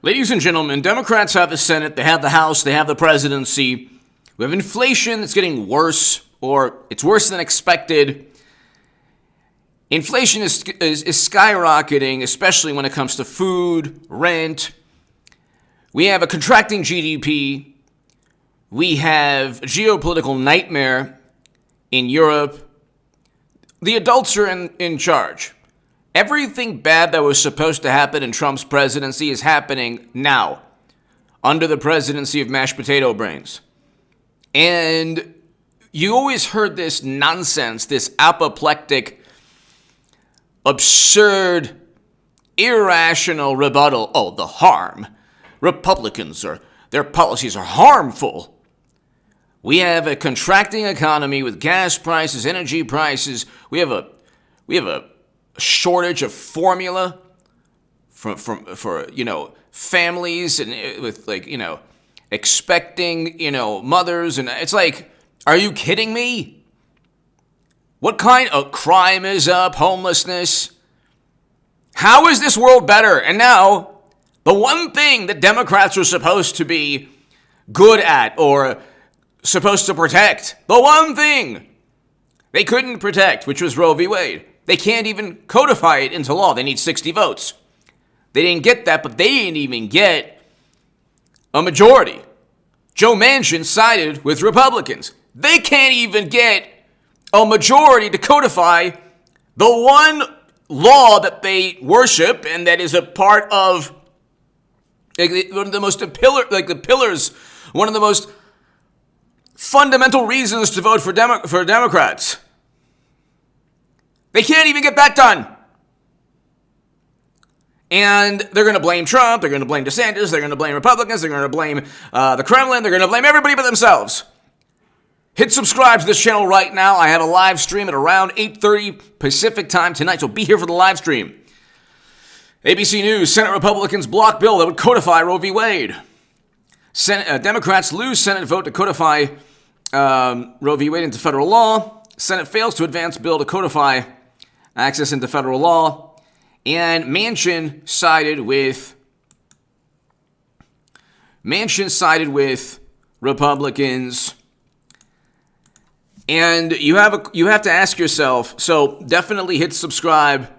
Ladies and gentlemen, Democrats have the Senate, they have the House, they have the presidency. We have inflation that's getting worse, or it's worse than expected. Inflation is skyrocketing, especially when it comes to food, rent. We have a contracting GDP. We have a geopolitical nightmare in Europe. The adults are in charge. Everything bad that was supposed to happen in Trump's presidency is happening now, under the presidency of mashed potato brains. And you always heard this nonsense, this apoplectic, absurd, irrational rebuttal. Oh, the harm. Republicans their policies are harmful. We have a contracting economy with gas prices, energy prices. We have a shortage of formula for families and with expecting mothers, and it's like, are you kidding me? What kind of crime is up? Homelessness. How is this world better? And now the one thing that Democrats are supposed to be good at or supposed to protect, the one thing they couldn't protect, which was Roe v. Wade. They can't even codify it into law. They need 60 votes. They didn't get that, but they didn't even get a majority. Joe Manchin sided with Republicans. They can't even get a majority to codify the one law that they worship and that is a part of one of the most pillars, one of the most fundamental reasons to vote for Democrats. They can't even get that done. And they're going to blame Trump, they're going to blame DeSantis, they're going to blame Republicans, they're going to blame the Kremlin, they're going to blame everybody but themselves. Hit subscribe to this channel right now. I have a live stream at around 8:30 Pacific time tonight, so be here for the live stream. ABC News, Senate Republicans block bill that would codify Roe v. Wade. Democrats lose Senate vote to codify Roe v. Wade into federal law. Senate fails to advance bill to codify access into federal law. And Manchin sided with Republicans. And you have to ask yourself, so definitely hit subscribe.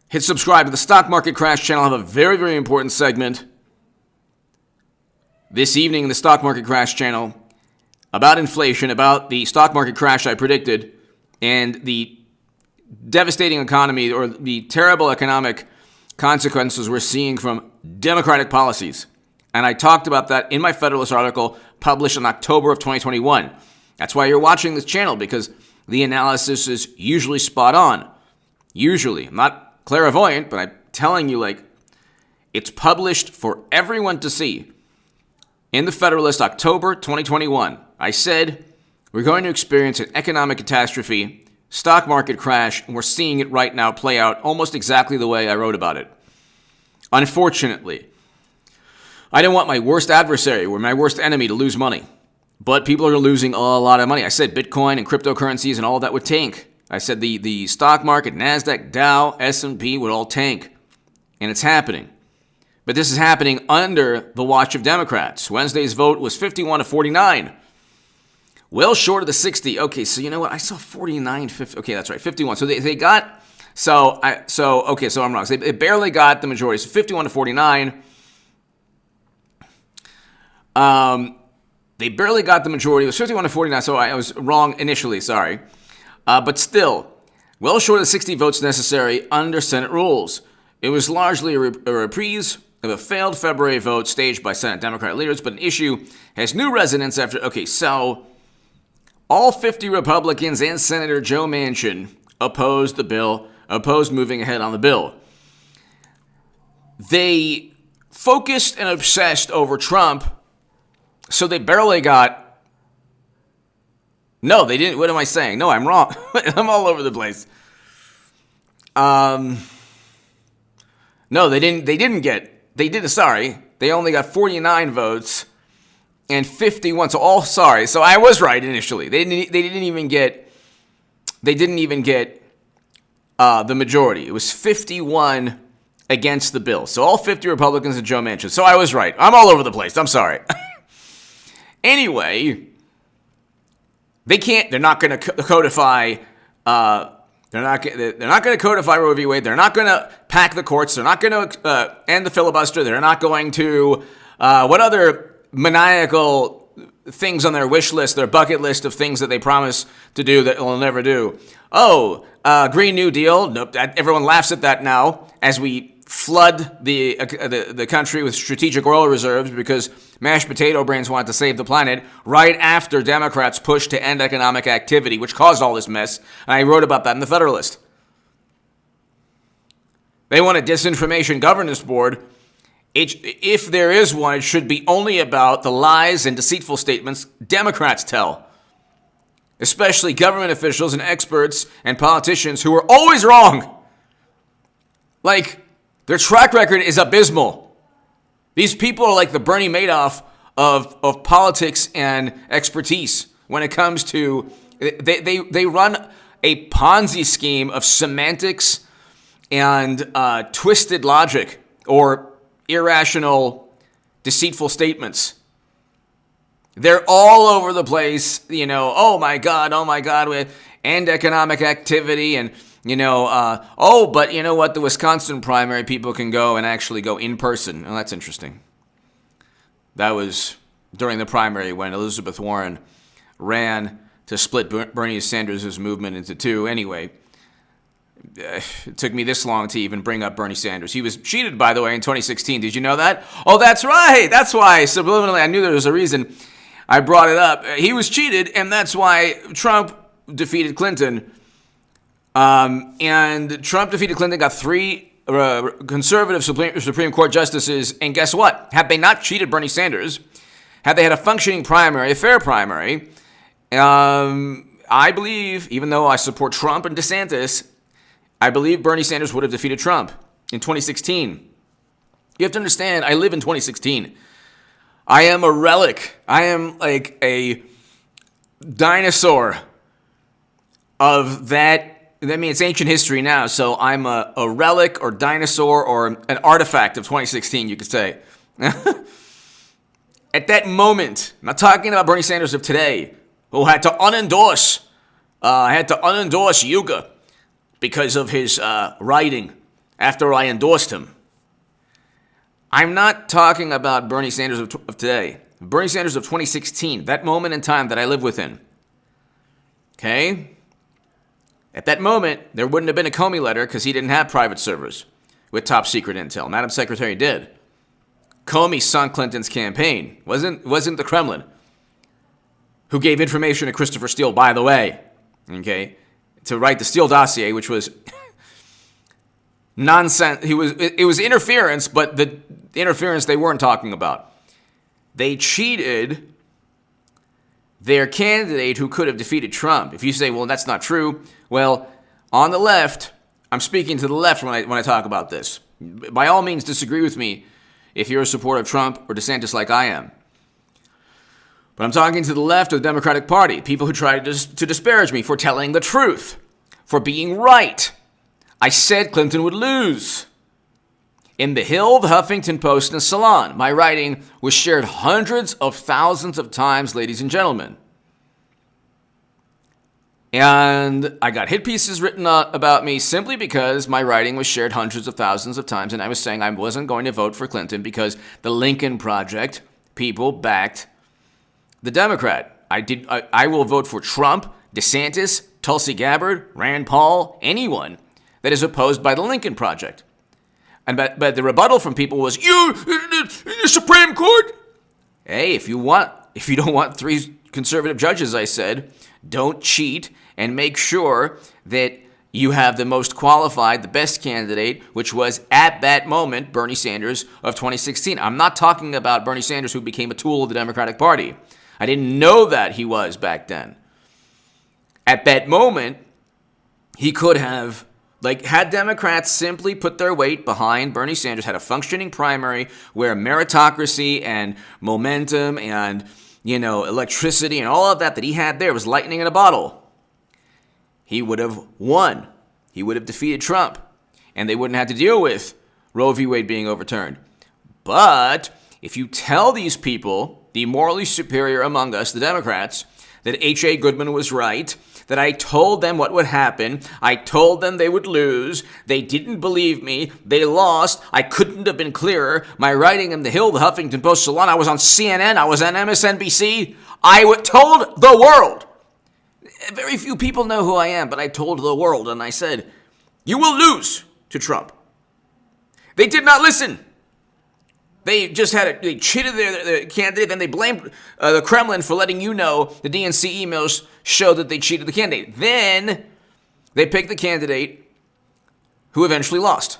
Hit subscribe to the Stock Market Crash channel. I have a very, very important segment this evening in the Stock Market Crash channel about inflation, about the stock market crash I predicted, and the devastating economy or the terrible economic consequences we're seeing from Democratic policies. And I talked about that in my Federalist article published in October of 2021. That's why you're watching this channel, because the analysis is usually spot on. Usually. I'm not clairvoyant, but I'm telling you, it's published for everyone to see. In the Federalist, October 2021, I said we're going to experience an economic catastrophe, stock market crash, and we're seeing it right now play out almost exactly the way I wrote about it. Unfortunately, I didn't want my worst adversary or my worst enemy to lose money. But people are losing a lot of money. I said Bitcoin and cryptocurrencies and all of that would tank. I said the stock market, NASDAQ, Dow, S&P would all tank. And it's happening. But this is happening under the watch of Democrats. Wednesday's vote was 51-49. Well short of the 60. Okay, so you know what? I saw 49, 50. Okay, that's right, 51. So they got, so I'm wrong. So they barely got the majority. So 51-49. They barely got the majority. It was 51-49, so I was wrong initially, sorry. But still, well short of the 60 votes necessary under Senate rules. It was largely a reprise of a failed February vote staged by Senate Democrat leaders, but an issue has new resonance after, so all 50 Republicans and Senator Joe Manchin opposed the bill, opposed moving ahead on the bill. They focused and obsessed over Trump, so they barely got... No, they didn't. What am I saying? No, I'm wrong. I'm all over the place. No, they didn't get... They only got 49 votes and 51. So so I was right initially. They didn't even get the majority. It was 51 against the bill. So all 50 Republicans and Joe Manchin. So I was right. I'm all over the place. I'm sorry. Anyway, they're not going to codify, they're not going to codify Roe v. Wade. They're not going to pack the courts. They're not going to end the filibuster. They're not going to, what other maniacal things on their wish list, their bucket list of things that they promise to do that they'll never do. Oh, Green New Deal. Nope. Everyone laughs at that now as we flood the country with strategic oil reserves because mashed potato brains want to save the planet right after Democrats pushed to end economic activity, which caused all this mess. And I wrote about that in the Federalist. They want a disinformation governance board. If there is one, it should be only about the lies and deceitful statements Democrats tell, especially government officials and experts and politicians who are always wrong. Like, their track record is abysmal. These people are like the Bernie Madoff of politics and expertise when it comes to, they run a Ponzi scheme of semantics and twisted logic or irrational, deceitful statements. They're all over the place, oh my God, with end economic activity and, but you know what, the Wisconsin primary, people can go and actually go in person. Oh, that's interesting. That was during the primary when Elizabeth Warren ran to split Bernie Sanders' movement into two. Anyway, it took me this long to even bring up Bernie Sanders. He was cheated, by the way, in 2016. Did you know that? Oh, that's right. That's why. Subliminally, I knew there was a reason I brought it up. He was cheated, and that's why Trump defeated Clinton. And Trump defeated Clinton, got 3 conservative Supreme Court justices, and guess what? Had they not cheated Bernie Sanders, had they had a functioning primary, a fair primary, I believe, even though I support Trump and DeSantis, I believe Bernie Sanders would have defeated Trump in 2016. You have to understand, I live in 2016. I am a relic. I am like a dinosaur of that. I mean, it's ancient history now, so I'm a relic or dinosaur or an artifact of 2016, you could say. At that moment, I'm not talking about Bernie Sanders of today, who had to unendorse Yuga because of his writing after I endorsed him. I'm not talking about Bernie Sanders of today. Bernie Sanders of 2016, that moment in time that I live within. Okay? At that moment, there wouldn't have been a Comey letter because he didn't have private servers with top secret intel. Madam Secretary did. Comey sunk Clinton's campaign. Wasn't the Kremlin who gave information to Christopher Steele, by the way, okay, to write the Steele dossier, which was nonsense. It was interference, but the interference they weren't talking about. They cheated their candidate who could have defeated Trump. If you say, well, that's not true, well, on the left, I'm speaking to the left when I talk about this. By all means, disagree with me if you're a supporter of Trump or DeSantis like I am. But I'm talking to the left of the Democratic Party, people who try to disparage me for telling the truth, for being right. I said Clinton would lose. In The Hill, The Huffington Post, and Salon, my writing was shared hundreds of thousands of times, ladies and gentlemen. And I got hit pieces written about me simply because my writing was shared hundreds of thousands of times, and I was saying I wasn't going to vote for Clinton because the Lincoln Project people backed the Democrat. I will vote for Trump, DeSantis, Tulsi Gabbard, Rand Paul, anyone that is opposed by the Lincoln Project. And but the rebuttal from people was, the Supreme Court. Hey, if you don't want 3 conservative judges, I said, don't cheat and make sure that you have the most qualified, the best candidate, which was at that moment Bernie Sanders of 2016. I'm not talking about Bernie Sanders who became a tool of the Democratic Party. I didn't know that he was back then. At that moment, he could have, had Democrats simply put their weight behind Bernie Sanders, had a functioning primary where meritocracy and momentum and, electricity and all of that he had there was lightning in a bottle, he would have won. He would have defeated Trump. And they wouldn't have to deal with Roe v. Wade being overturned. But if you tell these people, the morally superior among us, the Democrats, that H.A. Goodman was right, that I told them what would happen, I told them they would lose, they didn't believe me, they lost, I couldn't have been clearer, my writing in The Hill, the Huffington Post, Salon, I was on CNN, I was on MSNBC, told the world. Very few people know who I am, but I told the world, and I said, you will lose to Trump. They did not listen. They just they cheated their candidate, then they blamed the Kremlin for letting you know the DNC emails show that they cheated the candidate. Then they picked the candidate who eventually lost.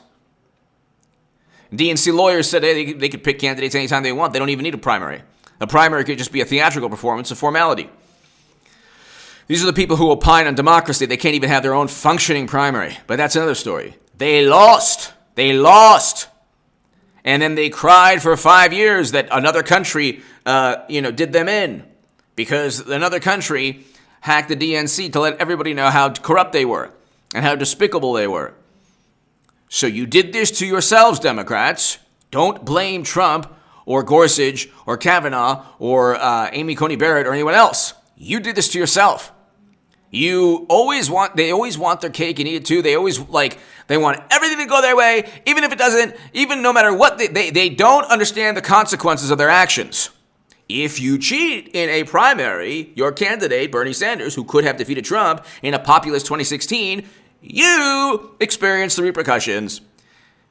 DNC lawyers said they could pick candidates anytime they want. They don't even need a primary. A primary could just be a theatrical performance, a formality. These are the people who opine on democracy. They can't even have their own functioning primary. But that's another story. They lost. They lost. And then they cried for 5 years that another country, did them in because another country hacked the DNC to let everybody know how corrupt they were and how despicable they were. So you did this to yourselves, Democrats. Don't blame Trump or Gorsuch or Kavanaugh or Amy Coney Barrett or anyone else. You did this to yourself. They always want their cake and eat it too. They always they want everything to go their way, even if it doesn't, even no matter what. They don't understand the consequences of their actions. If you cheat in a primary, your candidate, Bernie Sanders, who could have defeated Trump in a populist 2016, you experience the repercussions.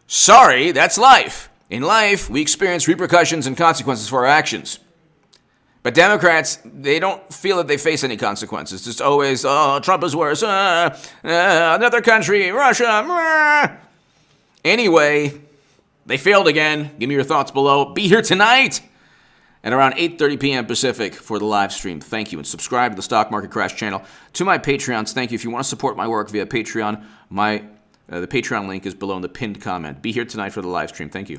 Sorry, that's life. In life, we experience repercussions and consequences for our actions. But Democrats, they don't feel that they face any consequences. Just always, Trump is worse. Another country, Russia. Anyway, they failed again. Give me your thoughts below. Be here tonight at around 8:30 p.m. Pacific for the live stream. Thank you. And subscribe to the Stock Market Crash channel. To my Patreons, thank you. If you want to support my work via Patreon, the Patreon link is below in the pinned comment. Be here tonight for the live stream. Thank you.